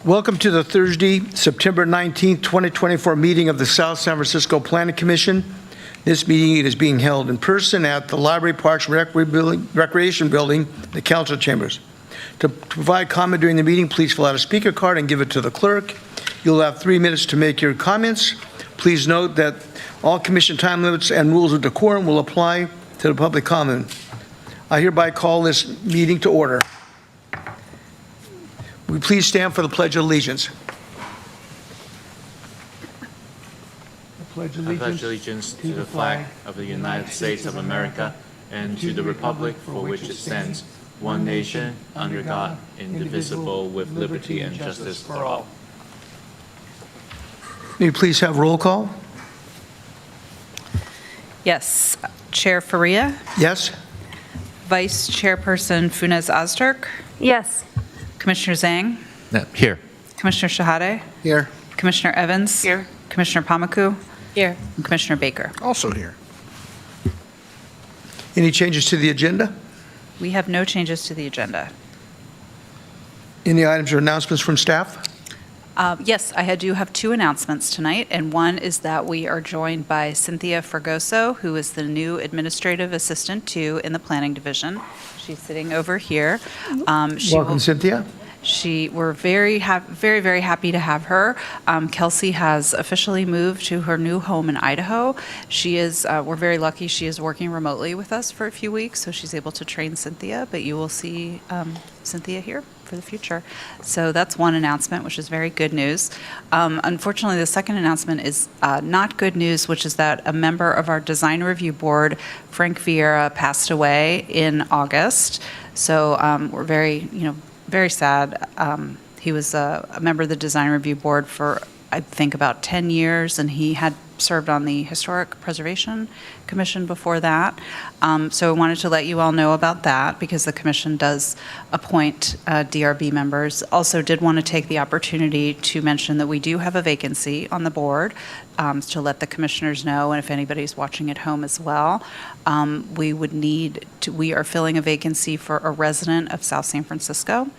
Welcome to the Thursday, September 19th, 2024 meeting of the South San Francisco Planning Commission. This meeting is being held in person at the Library Parks Recreation Building, the Council Chambers. To provide comment during the meeting, please fill out a speaker card and give it to the clerk. You'll have 3 minutes to make your comments. Please note that all commission time limits and rules of decorum will apply to the public comment. I hereby call this meeting to order. Will you please stand for the Pledge of Allegiance? I pledge allegiance to the flag of the United States of America and to the republic for which it stands, one nation, under God, indivisible, with liberty and justice for all. May you please have roll call? Yes. Chair Faria? Yes? Vice Chairperson Funez Ozturk? Yes. Commissioner Zhang? Here. Commissioner Shahade? Here. Commissioner Evans? Here. Commissioner Pamaku? Here. And Commissioner Baker? Also here. Any changes to the agenda? We have no changes to the agenda. Any items or announcements from staff? Yes, I do have 2 announcements tonight, and one is that we are joined by Cynthia Fergoso, who is the new administrative assistant in the planning division. She's sitting over here. Welcome, Cynthia. We're very happy to have her. Kelsey has officially moved to her new home in Idaho. We're very lucky she is working remotely with us for a few weeks, so she's able to train Cynthia, but you will see Cynthia here for the future. So that's one announcement, which is very good news. Unfortunately, the second announcement is not good news, which is that a member of our design review board, Frank Vieira, passed away in August. So we're very sad. He was a member of the design review board for, I think, about 10 years, and he had served on the Historic Preservation Commission before that. So I wanted to let you all know about that because the commission does appoint DRB members. Also did want to take the opportunity to mention that we do have a vacancy on the board to let the commissioners know, and if anybody's watching at home as well, we are filling a vacancy for a resident of South San Francisco,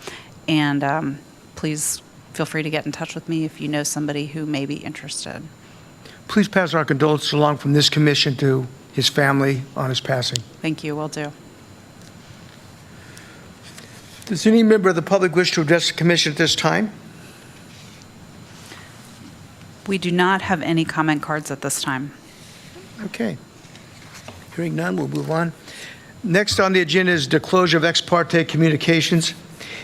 and please feel free to get in touch with me if you know somebody who may be interested. Please pass our condolences along from this commission to his family on his passing. Thank you, will do. Does any member of the public wish to address the commission at this time? We do not have any comment cards at this time. Okay. Hearing none, we'll move on. Next on the agenda is disclosure of ex parte communications.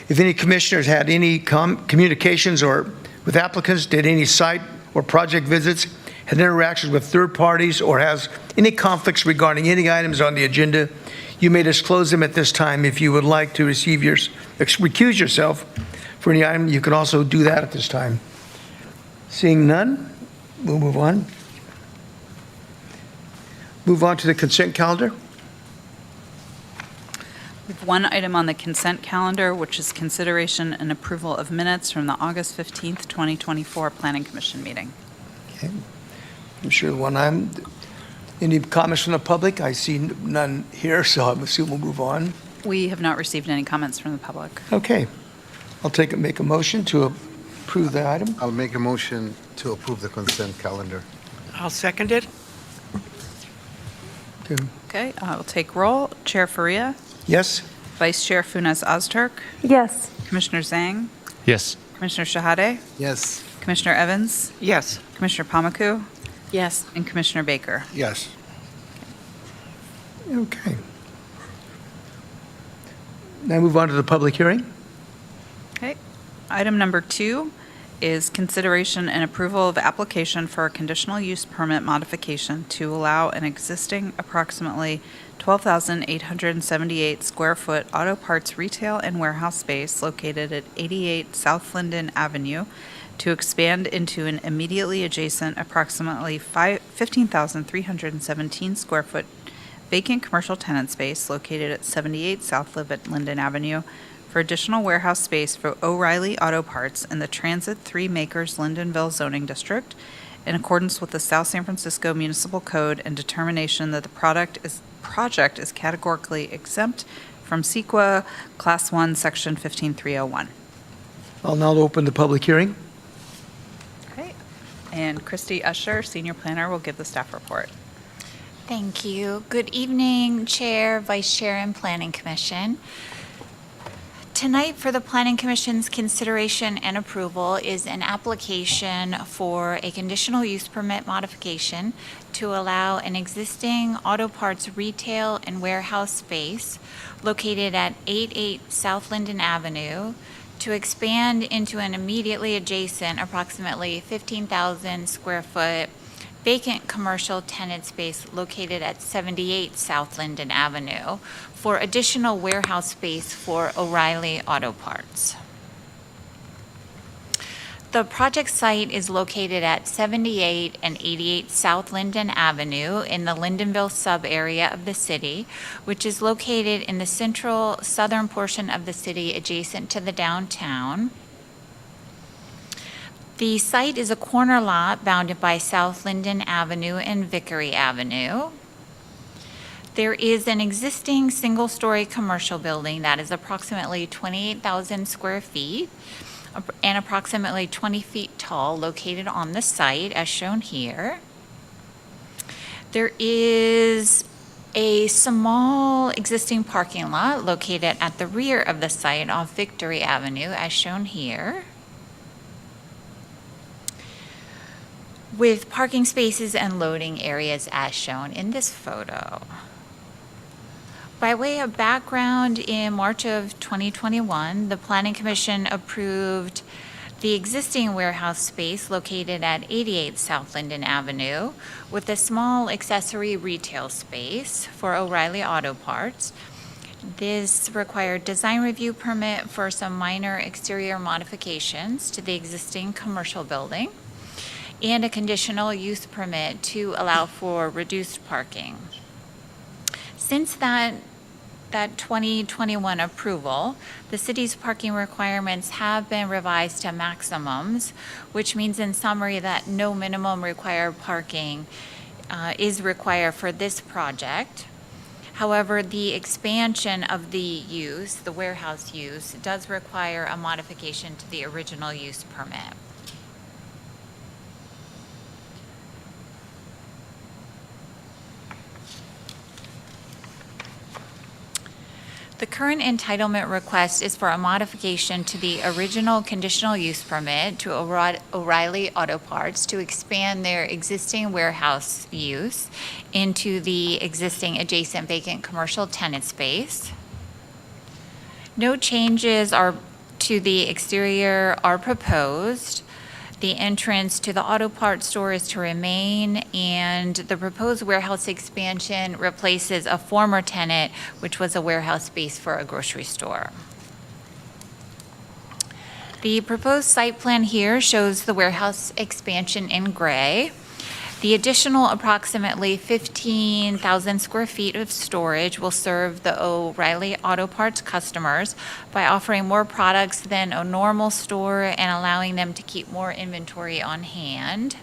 If any commissioners had any communications or with applicants, did any site or project visits, had interactions with third parties, or has any conflicts regarding any items on the agenda, you may disclose them at this time. If you would like to recuse yourself for any item, you can also do that at this time. Seeing none, we'll move on. Move on to the consent calendar. We have one item on the consent calendar, which is consideration and approval of minutes from the August 15th, 2024 Planning Commission meeting. Okay. I'm sure any comments from the public? I see none here, so I'm assuming we'll move on. We have not received any comments from the public. Okay. I'll make a motion to approve the item. I'll make a motion to approve the consent calendar. I'll second it. Okay, I will take roll. Chair Faria? Yes? Vice Chair Funez Ozturk? Yes. Commissioner Zhang? Yes. Commissioner Shahade? Yes. Commissioner Evans? Yes. Commissioner Pamaku? Yes. And Commissioner Baker? Yes. Okay. Now move on to the public hearing. Okay. Item number 2 is consideration and approval of application for a conditional use permit modification to allow an existing approximately 12,878 square foot auto parts retail and warehouse space located at 88 South Linden Avenue to expand into an immediately adjacent approximately 15,317 square foot vacant commercial tenant space located at 78 South Linden Avenue for additional warehouse space for O'Reilly Auto Parts in the Transit 3 Makers Lindenville zoning district in accordance with the South San Francisco Municipal Code and determination that the project is categorically exempt from CEQA Class 1, Section 15301. I'll now open the public hearing. Okay. And Christy Usher, Senior Planner, will give the staff report. Thank you. Good evening, Chair, Vice Chair, and Planning Commission. Tonight, for the Planning Commission's consideration and approval is an application for a conditional use permit modification to allow an existing auto parts retail and warehouse space located at 88 South Linden Avenue to expand into an immediately adjacent, approximately 15,000 square foot vacant commercial tenant space located at 78 South Linden Avenue for additional warehouse space for O'Reilly Auto Parts. The project site is located at 78 and 88 South Linden Avenue in the Lindenville sub-area of the city, which is located in the central southern portion of the city adjacent to the downtown. The site is a corner lot bounded by South Linden Avenue and Vickery Avenue. There is an existing single-story commercial building that is approximately 28,000 square feet and approximately 20 feet tall located on the site as shown here. There is a small existing parking lot located at the rear of the site off Victory Avenue as shown here, with parking spaces and loading areas as shown in this photo. By way of background, in March of 2021, the Planning Commission approved the existing warehouse space located at 88 South Linden Avenue with a small accessory retail space for O'Reilly Auto Parts. This required design review permit for some minor exterior modifications to the existing commercial building and a conditional use permit to allow for reduced parking. Since that 2021 approval, the city's parking requirements have been revised to maximums, which means in summary that no minimum required parking is required for this project. However, the expansion of the use, the warehouse use, does require a modification to the original use permit. The current entitlement request is for a modification to the original conditional use permit to O'Reilly Auto Parts to expand their existing warehouse use into the existing adjacent vacant commercial tenant space. No changes to the exterior are proposed. The entrance to the auto parts store is to remain, and the proposed warehouse expansion replaces a former tenant, which was a warehouse space for a grocery store. The proposed site plan here shows the warehouse expansion in gray. The additional approximately 15,000 square feet of storage will serve the O'Reilly Auto Parts customers by offering more products than a normal store and allowing them to keep more inventory on hand.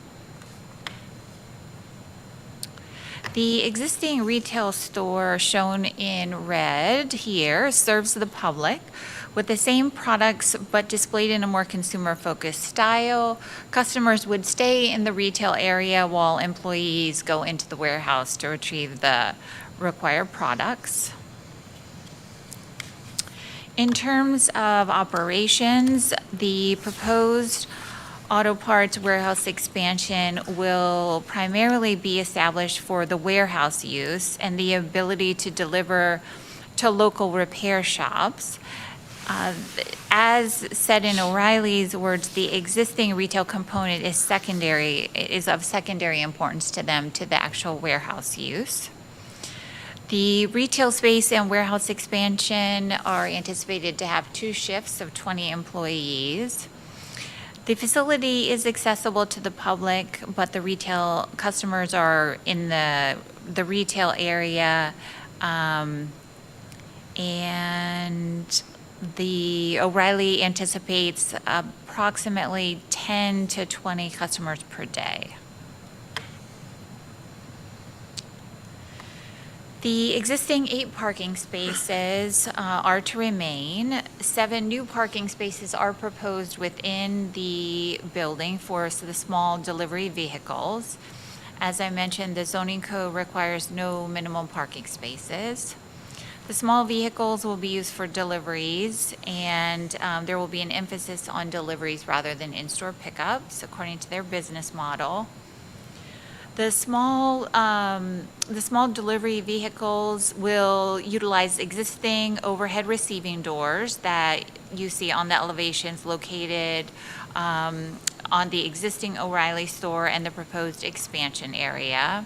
The existing retail store shown in red here serves the public with the same products but displayed in a more consumer-focused style. Customers would stay in the retail area while employees go into the warehouse to retrieve the required products. In terms of operations, the proposed auto parts warehouse expansion will primarily be established for the warehouse use and the ability to deliver to local repair shops. As said in O'Reilly's words, the existing retail component is of secondary importance to them to the actual warehouse use. The retail space and warehouse expansion are anticipated to have 2 shifts of 20 employees. The facility is accessible to the public, but the retail customers are in the retail area, and the O'Reilly anticipates approximately 10 to 20 customers per day. The existing 8 parking spaces are to remain. 7 new parking spaces are proposed within the building for the small delivery vehicles. As I mentioned, the zoning code requires no minimum parking spaces. The small vehicles will be used for deliveries, and there will be an emphasis on deliveries rather than in-store pickups, according to their business model. The small delivery vehicles will utilize existing overhead receiving doors that you see on the elevations located on the existing O'Reilly store and the proposed expansion area.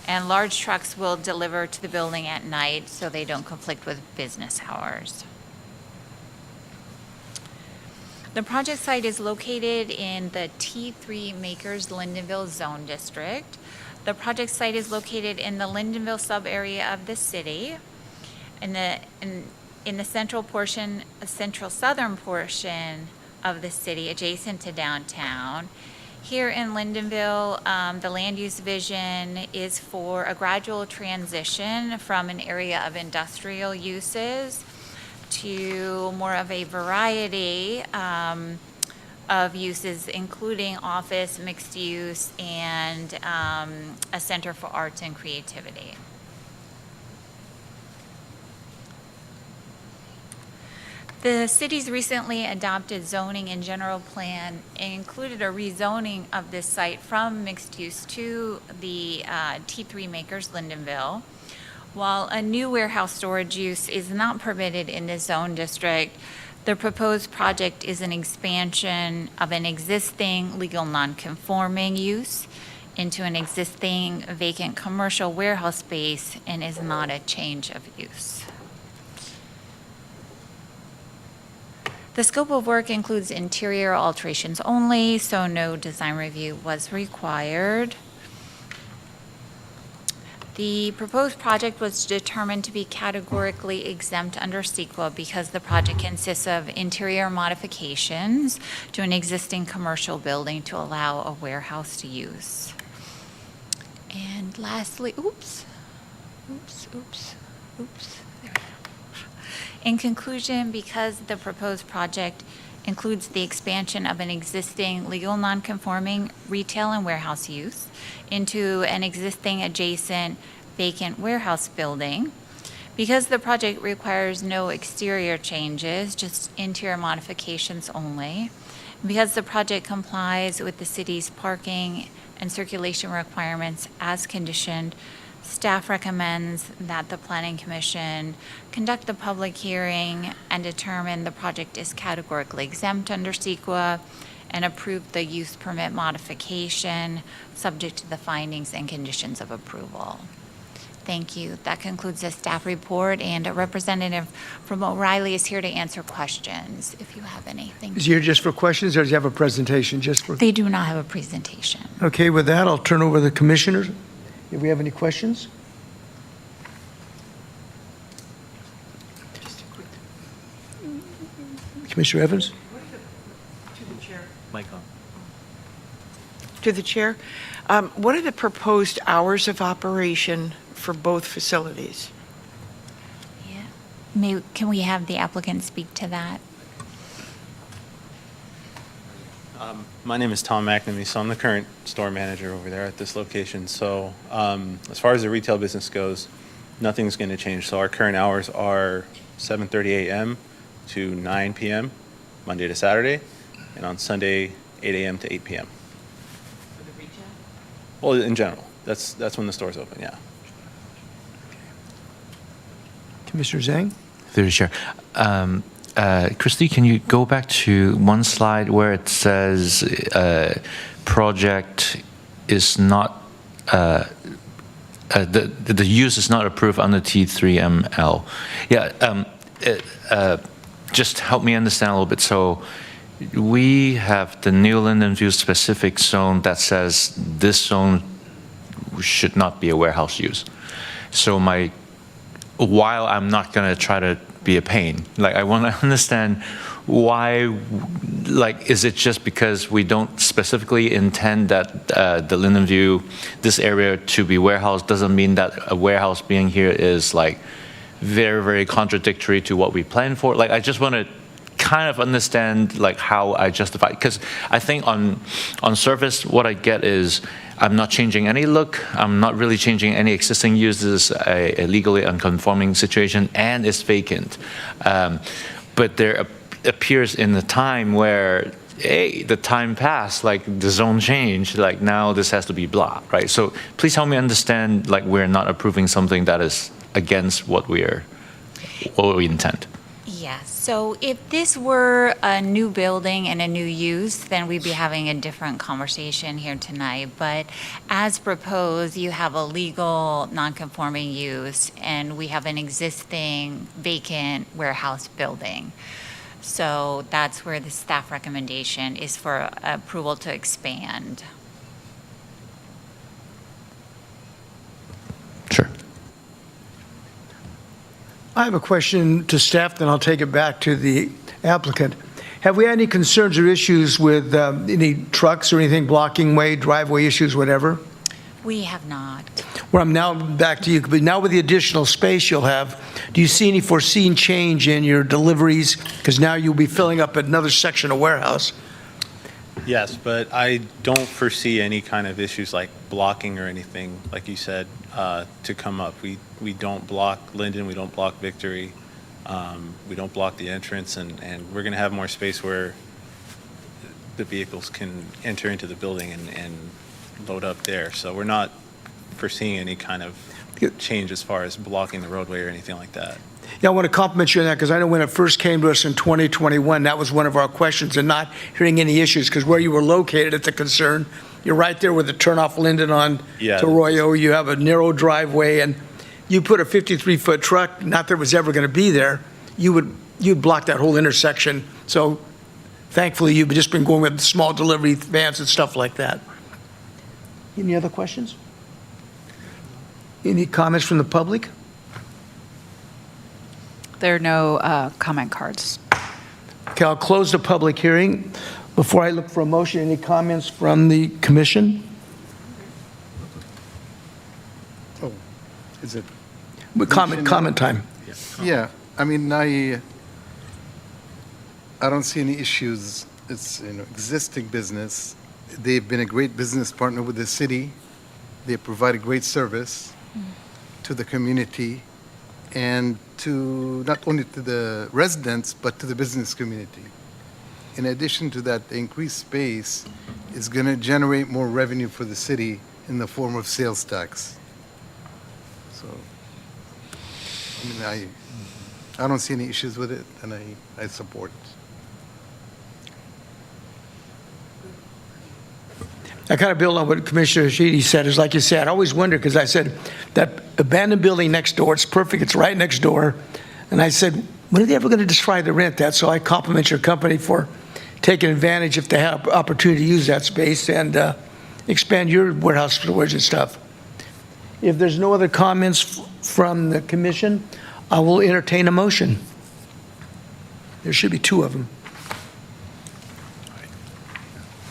And large trucks will deliver to the building at night so they don't conflict with business hours. The project site is located in the T3 Makers Lindenville Zone District. The project site is located in the Lindenville sub-area of the city. In the central southern portion of the city, adjacent to downtown. Here in Lindenville, the land use vision is for a gradual transition from an area of industrial uses to more of a variety of uses, including office, mixed use, and a center for arts and creativity. The city's recently adopted zoning and general plan included a rezoning of this site from mixed use to the T3 Makers Lindenville. While a new warehouse storage use is not permitted in the zone district, the proposed project is an expansion of an existing legal non-conforming use into an existing vacant commercial warehouse space and is not a change of use. The scope of work includes interior alterations only, so no design review was required. The proposed project was determined to be categorically exempt under CEQA because the project consists of interior modifications to an existing commercial building to allow a warehouse to use. And lastly, oops. In conclusion, because the proposed project includes the expansion of an existing legal non-conforming retail and warehouse use into an existing adjacent vacant warehouse building, because the project requires no exterior changes, just interior modifications only, because the project complies with the city's parking and circulation requirements as conditioned, staff recommends that the Planning Commission conduct the public hearing and determine the project is categorically exempt under CEQA and approve the use permit modification subject to the findings and conditions of approval. Thank you. That concludes the staff report, and a representative from O'Reilly is here to answer questions if you have anything. Is he here just for questions, or does he have a presentation just for? They do not have a presentation. Okay, with that, I'll turn over to the commissioners. If we have any questions? Commissioner Evans? Mic on. To the chair, what are the proposed hours of operation for both facilities? Yeah. Can we have the applicant speak to that? My name is Tom McNamee, so I'm the current store manager over there at this location. So as far as the retail business goes, nothing's going to change. So our current hours are 7:30 a.m. to 9 p.m., Monday to Saturday, and on Sunday, 8 a.m. to 8 p.m. For the retail? Well, in general, that's when the store's open, yeah. Commissioner Zhang? Through the chair. Christy, can you go back to one slide where it says project is not, the use is not approved under T3ML? Yeah, just help me understand a little bit. So we have the New Linden View specific zone that says this zone should not be a warehouse use. So while I'm not going to try to be a pain, like I want to understand why, like, is it just because we don't specifically intend that the Linden View, this area to be warehouse, doesn't mean that a warehouse being here is like very, very contradictory to what we planned for? Like, I just want to kind of understand like how I justify, because I think on surface what I get is I'm not changing any look, I'm not really changing any existing uses, a legally unconforming situation, and it's vacant. But there appears in the time where, hey, the time passed, like the zone changed, like now this has to be blah, right? So please help me understand, like we're not approving something that is against what we intend. Yes, so if this were a new building and a new use, then we'd be having a different conversation here tonight. But as proposed, you have a legal non-conforming use, and we have an existing vacant warehouse building. So that's where the staff recommendation is for approval to expand. Sure. I have a question to staff, then I'll take it back to the applicant. Have we had any concerns or issues with any trucks or anything blocking way, driveway issues, whatever? We have not. Well, I'm now back to you, but now with the additional space you'll have, do you see any foreseen change in your deliveries? Because now you'll be filling up another section of warehouse. Yes, but I don't foresee any kind of issues like blocking or anything, like you said, to come up. We don't block Linden, we don't block Victory, we don't block the entrance, and we're going to have more space where the vehicles can enter into the building and load up there. So we're not foreseeing any kind of change as far as blocking the roadway or anything like that. Yeah, I want to compliment you on that, because I know when it first came to us in 2021, that was one of our questions, and not hearing any issues, because where you were located, it's a concern. You're right there with the turnoff Linden on Yeah. to Arroyo. You have a narrow driveway, and you put a 53-foot truck, not that it was ever going to be there, you'd block that whole intersection. So thankfully, you've just been going with small delivery vans and stuff like that. Any other questions? Any comments from the public? There are no comment cards. Okay, I'll close the public hearing. Before I look for a motion, any comments from the commission? Oh, is it? Comment time. Yeah, I mean, I don't see any issues. It's, existing business. They've been a great business partner with the city. They provide a great service to the community and to not only to the residents, but to the business community. In addition to that, the increased space is going to generate more revenue for the city in the form of sales tax. So, I mean, I don't see any issues with it, and I support it. I kind of build on what Commissioner Sheedy said, is like you said, I always wonder, because I said, that abandoned building next door, it's perfect, it's right next door. And I said, when are they ever going to just try to rent that? So I compliment your company for taking advantage if they have opportunity to use that space and expand your warehouse storage and stuff. If there's no other comments from the commission, I will entertain a motion. There should be two of them.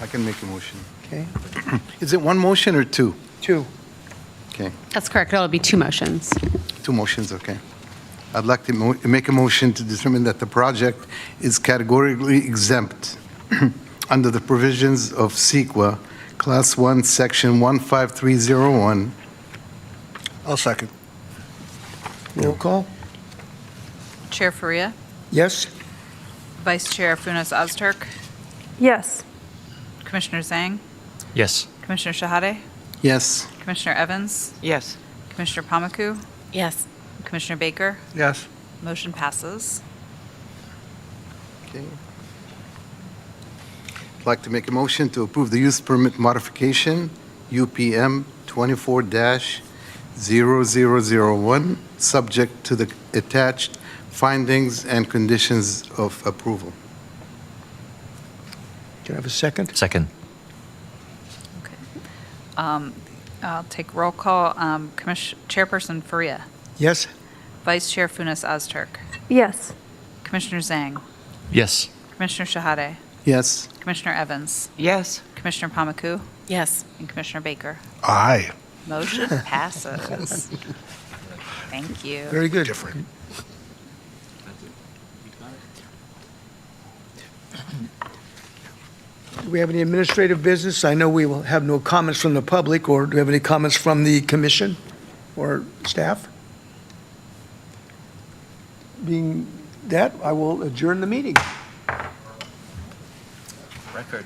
I can make a motion. Okay, Is it one motion or two? two. Okay, That's correct. It'll be two motions. two motions, okay. I'd like to make a motion to determine that the project is categorically exempt under the provisions of CEQA, Class 1, Section 15301. I'll second. Roll call? Chair Faria, Yes? Vice Chair Funes Ozturk, Yes. Commissioner Zhang, Yes. Commissioner Shahade, Yes. Commissioner Evans, Yes. Commissioner Pomaku, Yes. Commissioner Baker. Yes. Motion passes. Okay. I'd like to make a motion to approve the use permit modification, UPM 24-0001, subject to the attached findings and conditions of approval. Can I have a second? Second. Okay. I'll take roll call. Chairperson Faria. Yes? Vice Chair Funes Azturk. Yes. Commissioner Zhang. Yes. Commissioner Shahade. Yes. Commissioner Evans. Yes. Commissioner Pamaku. Yes. And Commissioner Baker. Aye. Motion passes. Thank you. Very good. Different. Do we have any administrative business? I know we will have no comments from the public, or do we have any comments from the commission or staff? Being that, I will adjourn the meeting. Record.